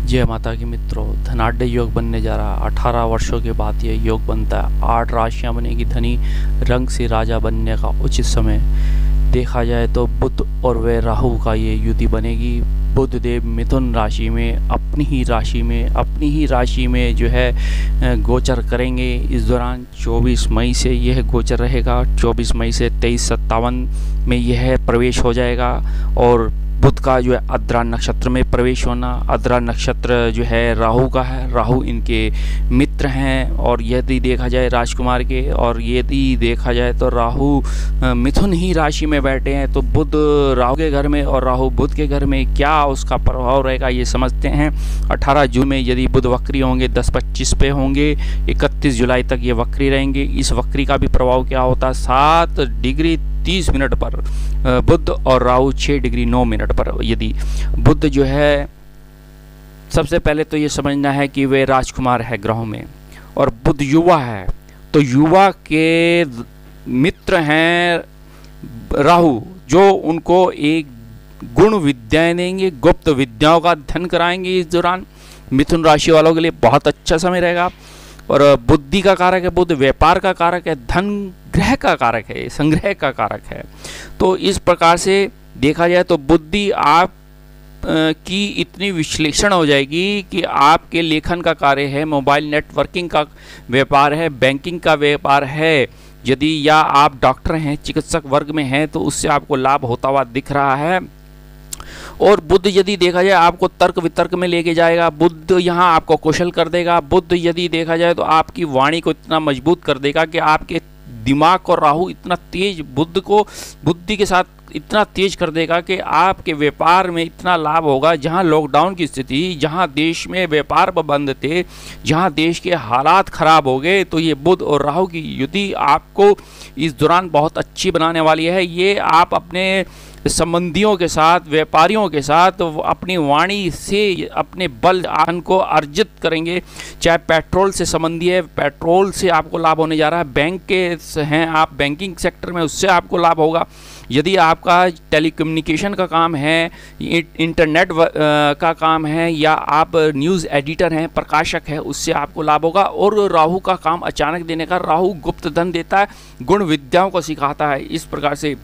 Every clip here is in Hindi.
जय माता की मित्रों, धनाढ्य योग बनने जा रहा। 18 वर्षों के बाद ये योग बनता है। 8 राशियां बनेगी धनी, रंग से राजा बनने का उचित समय देखा जाए तो बुध और वे राहु का ये युति बनेगी। बुध देव मिथुन राशि में अपनी ही राशि में जो है गोचर करेंगे। इस दौरान 24 मई से यह गोचर रहेगा। 24 मई से 2357 में यह प्रवेश हो जाएगा और बुध का जो है आद्रा नक्षत्र में प्रवेश होना। आद्रा नक्षत्र जो है राहु का है, राहु इनके मित्र हैं। और यदि देखा जाए राजकुमार के, और यदि देखा जाए तो राहु मिथुन ही राशि में बैठे हैं, तो बुध राहु के घर में और राहु बुध के घर में क्या उसका प्रभाव रहेगा ये समझते हैं। 18 जून में यदि बुध वक्री होंगे 10-25 पे होंगे, 31 जुलाई तक ये वक्री रहेंगे। इस वक्री का भी प्रभाव क्या होता है, 7 डिग्री 30 मिनट पर बुध और राहु 6 डिग्री 9 मिनट पर। यदि बुध जो है, सबसे पहले तो ये समझना है कि वे राजकुमार है ग्रहों में, और बुध युवा है, तो युवा के मित्र हैं राहु, जो उनको एक गुण विद्याएं देंगे, गुप्त विद्याओं का अध्ययन कराएंगे। इस दौरान मिथुन राशि वालों के लिए बहुत अच्छा समय रहेगा। और बुद्धि का कारक है बुध, व्यापार का कारक है, धन ग्रह का कारक है, संग्रह का कारक है। तो इस प्रकार से देखा जाए तो बुद्धि आप की इतनी विश्लेषण हो जाएगी कि आपके लेखन का कार्य है, मोबाइल नेटवर्किंग का व्यापार है, बैंकिंग का व्यापार है, यदि या आप डॉक्टर हैं, चिकित्सक वर्ग में हैं, तो उससे आपको लाभ होता हुआ दिख रहा है। और बुध यदि देखा जाए आपको तर्क वितर्क में लेके जाएगा, बुध यहाँ आपको कौशल कर देगा। बुध यदि देखा जाए तो आपकी वाणी को इतना मजबूत कर देगा कि आपके दिमाग को राहु इतना तेज, बुध को बुद्धि के साथ इतना तेज कर देगा कि आपके व्यापार में इतना लाभ होगा। जहां लॉकडाउन की स्थिति, जहां देश में व्यापार बंद थे, जहां देश के हालात खराब हो गए, तो ये बुध और राहु की युति आपको इस दौरान बहुत अच्छी बनाने वाली है। ये आप अपने संबंधियों के साथ, व्यापारियों के साथ अपनी वाणी से अपने बल आन को अर्जित करेंगे। चाहे पेट्रोल से संबंधी है, पेट्रोल से आपको लाभ होने जा रहा है। बैंक के हैं आप, बैंकिंग सेक्टर में, उससे आपको लाभ होगा। यदि आपका टेलीकम्युनिकेशन का काम है, इंटरनेट का काम है, या आप न्यूज़ एडिटर हैं, प्रकाशक है, उससे आपको लाभ होगा। और राहु का काम अचानक देने का, राहु गुप्त धन देता है, गुण विद्याओं को सिखाता है, इस प्रकार से।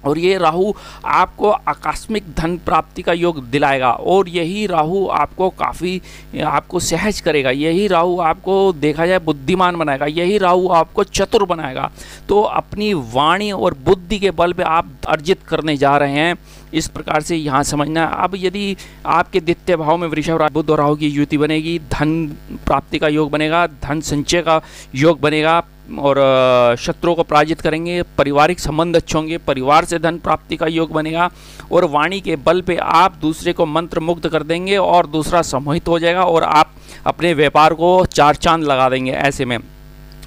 और ये राहु आपको आकस्मिक धन प्राप्ति का योग दिलाएगा, और यही राहु आपको काफ़ी आपको सहज करेगा। यही राहु आपको देखा जाए बुद्धिमान बनाएगा, यही राहु आपको चतुर बनाएगा। तो अपनी वाणी और बुद्धि के बल पे आप अर्जित करने जा रहे हैं, इस प्रकार से यहाँ समझना है। अब यदि आपके द्वितीय भाव में वृषभ बुध और राहु की युति बनेगी, धन प्राप्ति का योग बनेगा, धन संचय का योग बनेगा, और शत्रुओं को पराजित करेंगे। पारिवारिक संबंध अच्छे होंगे, परिवार से धन प्राप्ति का योग बनेगा, और वाणी के बल पे आप दूसरे को मंत्र मुग्ध कर देंगे और दूसरा सम्मोहित हो जाएगा, और आप अपने व्यापार को 4 चांद लगा देंगे। ऐसे में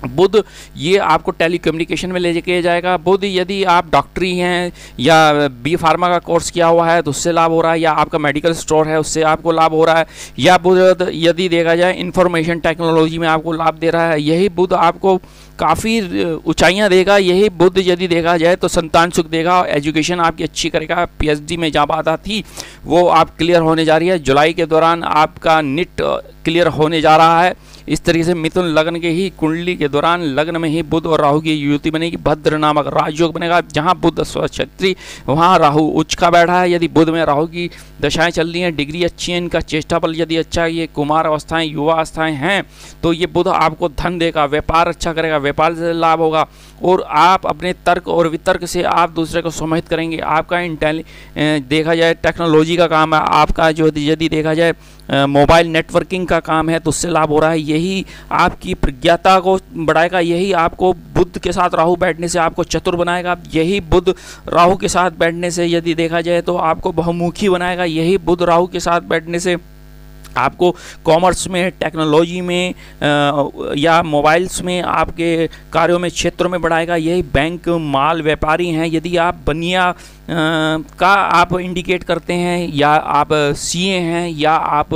बुध ये आपको टेलीकम्युनिकेशन में ले के जाएगा। बुध यदि आप डॉक्टरी हैं या बी फार्मा का कोर्स किया हुआ है तो उससे लाभ हो रहा है, या आपका मेडिकल स्टोर है उससे आपको लाभ हो रहा है, या बुध यदि देखा जाए इंफॉर्मेशन टेक्नोलॉजी में आपको लाभ दे रहा है, यही बुध आपको काफ़ी ऊंचाइयां देगा। यही बुध यदि देखा जाए तो संतान सुख देगा, एजुकेशन आपकी अच्छी करेगा। पीएचडी में जहाँ बाधा थी वो आप क्लियर होने जा रही है। जुलाई के दौरान आपका नीट क्लियर होने जा रहा है। इस तरीके से मिथुन लग्न के ही कुंडली के दौरान लग्न में ही बुध और राहु की युति बनेगी। भद्र नामक राजयोग बनेगा, जहां बुध स्वक्षेत्री वहां राहु उच्च का बैठा है। यदि बुध में राहु की दशाएं चल रही हैं, डिग्री अच्छी है, इनका चेष्टा बल यदि अच्छा है, ये कुमार अवस्थाएं, युवा अवस्थाएं हैं, तो ये बुध आपको धन देगा, व्यापार अच्छा करेगा, व्यापार से लाभ होगा, और आप अपने तर्क और वितर्क से आप दूसरे को सम्मोहित करेंगे। आपका देखा जाए टेक्नोलॉजी का काम है, आपका जो यदि देखा जाए मोबाइल नेटवर्किंग का काम है, तो उससे लाभ हो रहा है। यही आपकी प्रज्ञाता को बढ़ाएगा, यही आपको बुध के साथ राहु बैठने से आपको चतुर बनाएगा, यही बुध राहु के साथ बैठने से यदि देखा जाए तो आपको बहुमुखी बनाएगा, यही बुध राहु के साथ बैठने से आपको कॉमर्स में, टेक्नोलॉजी में या मोबाइल्स में, आपके कार्यों में, क्षेत्रों में बढ़ाएगा। यही बैंक माल व्यापारी हैं, यदि आप बनिया का आप इंडिकेट करते हैं, या आप सीए हैं, या आप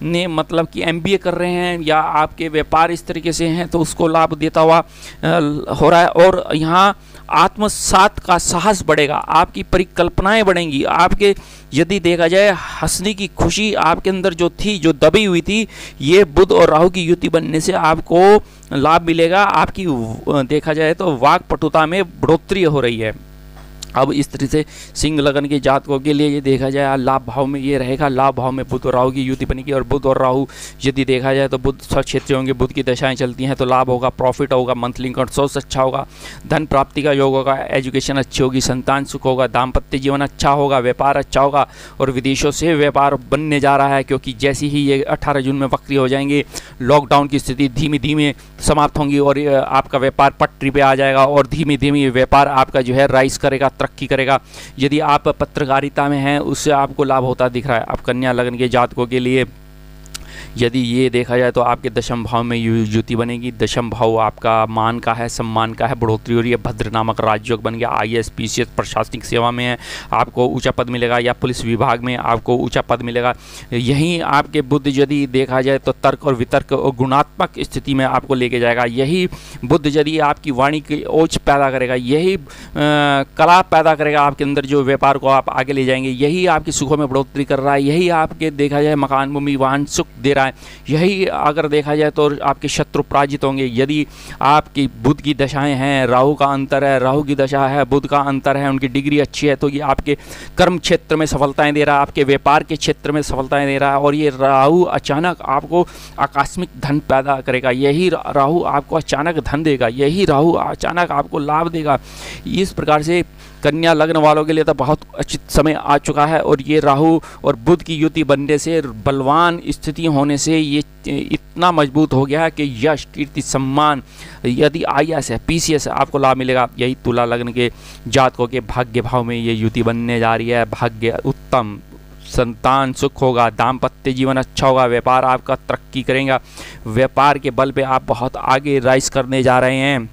ने मतलब कि एमबीए कर रहे हैं, या आपके व्यापार इस तरीके से हैं, तो उसको लाभ देता हुआ हो रहा है। और यहाँ आत्मसात का साहस बढ़ेगा, आपकी परिकल्पनाएं बढ़ेंगी, आपके यदि देखा जाए हंसने की खुशी आपके अंदर जो थी, जो दबी हुई थी, ये बुध और राहु की युति बनने से आपको लाभ मिलेगा। आपकी देखा जाए तो वाक पटुता में बढ़ोतरी हो रही है। अब इस तरह से सिंह लगन के जातकों के लिए ये देखा जाए लाभ भाव में ये रहेगा, लाभ भाव में बुध और राहु की युति बनेगी। और बुध और राहु यदि देखा जाए तो बुध स्वक्षेत्री होंगे, बुध की दशाएं चलती हैं तो लाभ होगा, प्रॉफिट होगा, मंथली इनकम सोर्स अच्छा होगा, धन प्राप्ति का योग होगा, एजुकेशन अच्छी होगी, संतान सुख होगा, दाम्पत्य जीवन अच्छा होगा, व्यापार अच्छा होगा। और विदेशों से व्यापार बनने जा रहा है, क्योंकि जैसे ही ये 18 जून में वक्री हो जाएंगे, लॉकडाउन की स्थिति धीमे धीमे समाप्त होंगी और आपका व्यापार पटरी पे आ जाएगा और धीमे धीमे व्यापार आपका जो है राइज करेगा, तरक्की करेगा। यदि आप पत्रकारिता में हैं उससे आपको लाभ होता दिख रहा है। अब कन्या लग्न के जातकों के लिए यदि ये देखा जाए तो आपके दशम भाव में युति बनेगी। दशम भाव आपका मान का है, सम्मान का है, बढ़ोतरी हो रही है, भद्र नामक राजयोग बन गया। IAS PCS प्रशासनिक सेवा में है, आपको ऊंचा पद मिलेगा, या पुलिस विभाग में आपको ऊंचा पद मिलेगा। यही आपके बुध यदि देखा जाए तो तर्क और वितर्क और गुणात्मक स्थिति में आपको लेके जाएगा। यही बुध यदि आपकी वाणी की ओज पैदा करेगा, यही कला पैदा करेगा आपके अंदर, जो व्यापार को आप आगे ले जाएंगे। यही आपकी सुखों में बढ़ोतरी कर रहा है, यही आपके देखा जाए मकान भूमि वाहन सुख दे रहा है। यही अगर देखा जाए तो आपके शत्रु पराजित होंगे। यदि आपकी बुध की दशाएं हैं, राहु का अंतर है, राहु की दशा है, बुध का अंतर है, उनकी डिग्री अच्छी है, तो ये आपके कर्म क्षेत्र में सफलताएं दे रहा है, आपके व्यापार के क्षेत्र में सफलताएं दे रहा है। और ये राहु अचानक आपको आकस्मिक धन पैदा करेगा, यही राहु आपको अचानक धन देगा, यही राहु अचानक आपको लाभ देगा। इस प्रकार से कन्या लग्न वालों के लिए तो बहुत उचित समय आ चुका है। और ये राहु और बुध की युति बनने से, बलवान स्थिति होने से ये इतना मजबूत हो गया है कि यश, कीर्ति, सम्मान, यदि IAS है, PCS है, आपको लाभ मिलेगा। यही तुला लग्न के जातकों के भाग्य भाव में ये युति बनने जा रही है। भाग्य उत्तम, संतान सुख होगा, दाम्पत्य जीवन अच्छा होगा, व्यापार आपका तरक्की करेगा, व्यापार के बल पे आप बहुत आगे राइज करने जा रहे हैं।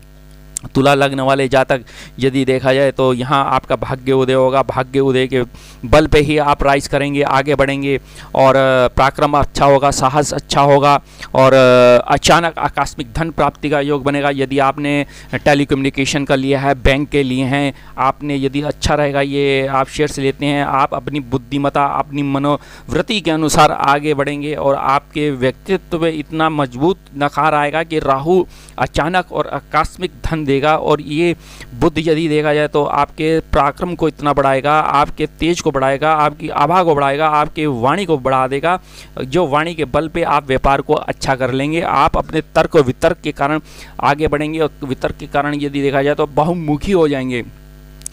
तुला लग्न वाले जातक यदि देखा जाए तो यहाँ आपका भाग्य उदय होगा, भाग्य उदय के बल पे ही आप राइज करेंगे, आगे बढ़ेंगे और पराक्रम अच्छा होगा, साहस अच्छा होगा और अचानक आकस्मिक धन प्राप्ति का योग बनेगा। यदि आपने टेलीकम्युनिकेशन का लिया है, बैंक के लिए हैं, आपने यदि अच्छा रहेगा, ये आप शेयर्स लेते हैं, आप अपनी बुद्धिमत्ता, अपनी मनोवृत्ति के अनुसार आगे बढ़ेंगे और आपके व्यक्तित्व में इतना मजबूत नखार आएगा कि राहु अचानक और आकस्मिक धन देगा। और ये बुध यदि देखा जाए तो आपके पराक्रम को इतना बढ़ाएगा, आपके तेज को बढ़ाएगा, आपकी आभा को बढ़ाएगा, आपके वाणी को बढ़ा देगा, जो वाणी के बल पे आप व्यापार को अच्छा कर लेंगे। आप अपने तर्क और वितर्क के कारण आगे बढ़ेंगे और वितर्क के कारण यदि देखा जाए तो बहुमुखी हो जाएंगे।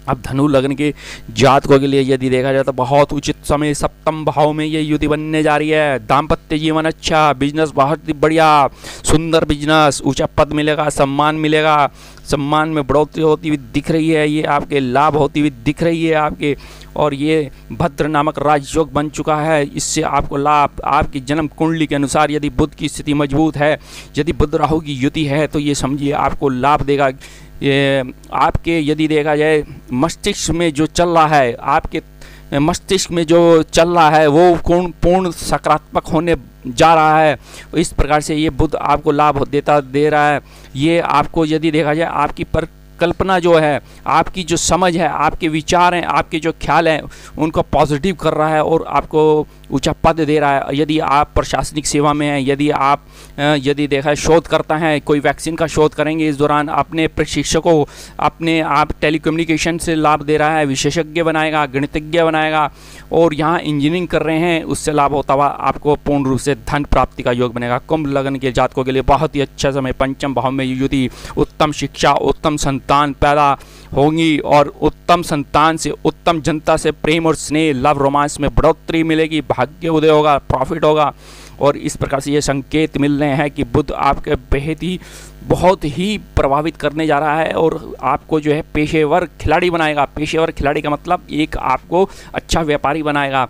अब धनु लग्न के जातकों के लिए यदि देखा जाए तो बहुत उचित समय, सप्तम भाव में ये युति बनने जा रही है। दाम्पत्य जीवन अच्छा, बिजनेस बहुत बढ़िया, सुंदर बिजनेस, ऊंचा पद मिलेगा, सम्मान मिलेगा, सम्मान में बढ़ोतरी होती हुई दिख रही है, ये आपके लाभ होती हुई दिख रही है आपके। और ये भद्र नामक राजयोग बन चुका है, इससे आपको लाभ, आपकी जन्म कुंडली के अनुसार यदि बुध की स्थिति मजबूत है, यदि बुध राहु की युति है तो ये समझिए आपको लाभ देगा। ये आपके यदि देखा जाए मस्तिष्क में जो चल रहा है, आपके मस्तिष्क में जो चल रहा है वो पूर्ण सकारात्मक होने जा रहा है। इस प्रकार से ये बुध आपको लाभ दे रहा है। ये आपको यदि देखा जाए आपकी कल्पना जो है, आपकी जो समझ है, आपके विचार हैं, आपके जो ख्याल हैं, उनको पॉजिटिव कर रहा है और आपको ऊंचा पद दे रहा है। यदि आप प्रशासनिक सेवा में हैं, यदि आप यदि देखा है शोधकर्ता हैं, कोई वैक्सीन का शोध करेंगे, इस दौरान अपने प्रशिक्षकों, अपने आप टेलीकम्युनिकेशन से लाभ दे रहा है, विशेषज्ञ बनाएगा, गणितज्ञ बनाएगा। और यहाँ इंजीनियरिंग कर रहे हैं, उससे लाभ होता हुआ आपको पूर्ण रूप से धन प्राप्ति का योग बनेगा। कुंभ लग्न के जातकों के लिए बहुत ही अच्छा समय, पंचम भाव में युति, उत्तम शिक्षा, उत्तम संतान पैदा होंगी और उत्तम संतान से, उत्तम जनता से प्रेम और स्नेह, लव रोमांस में बढ़ोतरी मिलेगी, भाग्य उदय होगा, प्रॉफिट होगा। और इस प्रकार से ये संकेत मिल रहे हैं कि बुध आपके बेहद ही बहुत ही प्रभावित करने जा रहा है और आपको जो है पेशेवर खिलाड़ी बनाएगा। पेशेवर खिलाड़ी का मतलब एक आपको अच्छा व्यापारी बनाएगा।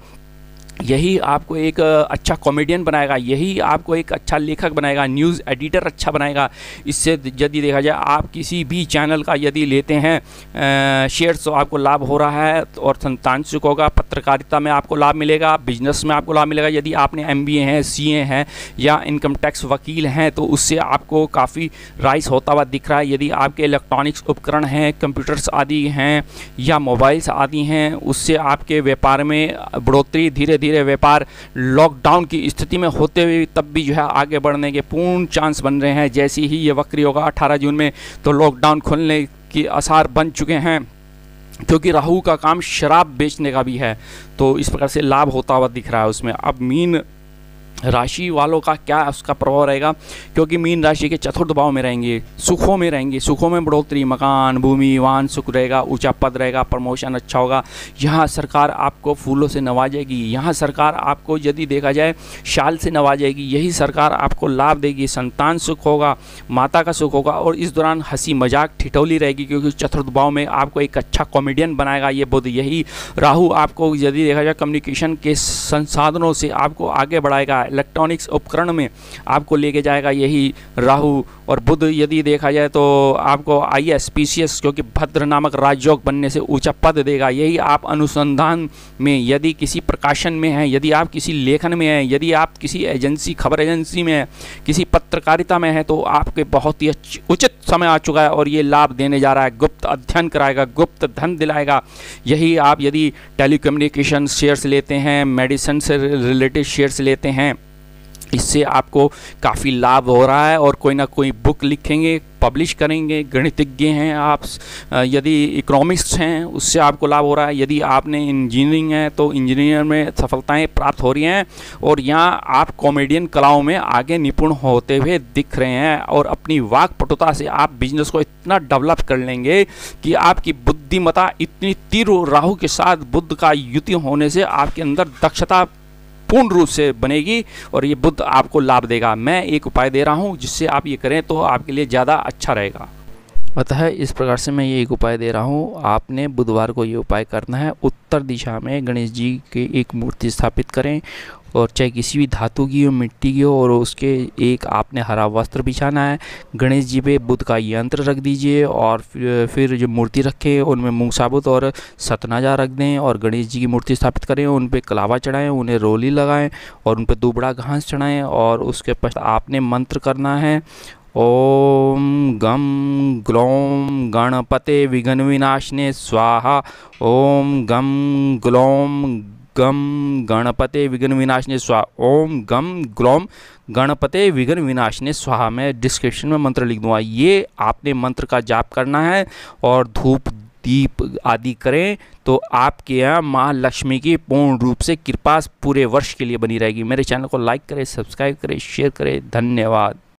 यही आपको एक अच्छा कॉमेडियन बनाएगा, यही आपको एक अच्छा लेखक बनाएगा, न्यूज़ एडिटर अच्छा बनाएगा। इससे यदि देखा जाए आप किसी भी चैनल का यदि लेते हैं शेयर्स तो आपको लाभ हो रहा है और संतानसुक होगा। पत्रकारिता में आपको लाभ मिलेगा, बिजनेस में आपको लाभ मिलेगा। यदि आपने MBA हैं, CA हैं या इनकम टैक्स वकील हैं तो उससे आपको काफ़ी राइज होता हुआ दिख रहा है। यदि आपके इलेक्ट्रॉनिक्स उपकरण हैं, कंप्यूटर्स आदि हैं या मोबाइल्स आदि हैं, उससे आपके व्यापार में बढ़ोतरी, धीरे धीरे व्यापार लॉकडाउन की स्थिति में होते हुए तब भी जो है आगे बढ़ने के पूर्ण चांस बन रहे हैं। जैसे ही ये वक्री होगा 18 जून में तो लॉकडाउन खुलने की आसार बन चुके हैं, क्योंकि राहु का काम शराब बेचने का भी है। तो इस प्रकार से लाभ होता हुआ दिख रहा है उसमें। अब मीन राशि वालों का क्या उसका प्रभाव रहेगा, क्योंकि मीन राशि के चतुर्थ भाव में रहेंगे, सुखों में रहेंगे, सुखों में बढ़ोतरी, मकान, भूमि, वाहन सुख रहेगा, ऊंचा पद रहेगा, प्रमोशन अच्छा होगा। यहाँ सरकार आपको फूलों से नवाजेगी, यहाँ सरकार आपको यदि देखा जाए शाल से नवाजेगी, यही सरकार आपको लाभ देगी। संतान सुख होगा, माता का सुख होगा और इस दौरान हंसी मजाक ठिठोली रहेगी, क्योंकि चतुर्थ भाव में आपको एक अच्छा कॉमेडियन बनाएगा ये बुध। यही राहु आपको यदि देखा जाए कम्युनिकेशन के संसाधनों से आपको आगे बढ़ाएगा, इलेक्ट्रॉनिक्स उपकरण में आपको लेके जाएगा यही राहु। और बुध यदि देखा जाए तो आपको IAS PCS क्योंकि भद्र नामक राजयोग बनने से ऊंचा पद देगा। यही आप अनुसंधान में यदि किसी प्रकाशन में हैं, यदि आप किसी लेखन में हैं, यदि आप किसी एजेंसी, खबर एजेंसी में हैं, किसी पत्रकारिता में है तो आपके बहुत ही उचित समय आ चुका है और ये लाभ देने जा रहा है। गुप्त अध्ययन कराएगा, गुप्त धन दिलाएगा। यही आप यदि टेलीकम्युनिकेशन शेयर्स लेते हैं, मेडिसिन से रिलेटेड शेयर्स लेते हैं, इससे आपको काफ़ी लाभ हो रहा है। और कोई ना कोई बुक लिखेंगे, पब्लिश करेंगे, गणितज्ञ हैं आप, यदि इकोनॉमिस्ट हैं उससे आपको लाभ हो रहा है। यदि आपने इंजीनियरिंग है तो इंजीनियर में सफलताएं प्राप्त हो रही हैं। और यहाँ आप कॉमेडियन कलाओं में आगे निपुण होते हुए दिख रहे हैं और अपनी वाक्पटुता से आप बिजनेस को इतना डेवलप कर लेंगे कि आपकी बुद्धिमत्ता इतनी तीव्र, राहु के साथ बुध का युति होने से आपके अंदर दक्षता पूर्ण रूप से बनेगी और ये बुध आपको लाभ देगा। मैं एक उपाय दे रहा हूँ जिससे आप ये करें तो आपके लिए ज़्यादा अच्छा रहेगा। अतः इस प्रकार से मैं ये एक उपाय दे रहा हूँ, आपने बुधवार को ये उपाय करना है। उत्तर दिशा में गणेश जी की एक मूर्ति स्थापित करें और चाहे किसी भी धातु की हो, मिट्टी की हो, और उसके एक आपने हरा वस्त्र बिछाना है। गणेश जी पे बुध का यंत्र रख दीजिए और फिर जो मूर्ति रखें उनमें मूंग साबुत और सतनाजा रख दें और गणेश जी की मूर्ति स्थापित करें। उन पे कलावा चढ़ाएं, उन्हें रोली लगाएं और उन पे दुबड़ा घास चढ़ाएं। और उसके पश्चात आपने मंत्र करना है, ओम गम ग्लौम गणपते विघ्न विनाशने स्वाहा। ओम गम ग्लौम गम गणपते विघ्न विनाशने स्वाहा। ओम गम ग्लौम गणपते विघ्न विनाशने स्वाहा। मैं डिस्क्रिप्शन में मंत्र लिख दूंगा। ये आपने मंत्र का जाप करना है और धूप दीप आदि करें तो आपके यहाँ माँ लक्ष्मी की पूर्ण रूप से कृपा पूरे वर्ष के लिए बनी रहेगी। मेरे चैनल को लाइक करें, सब्सक्राइब करें, शेयर करें। धन्यवाद।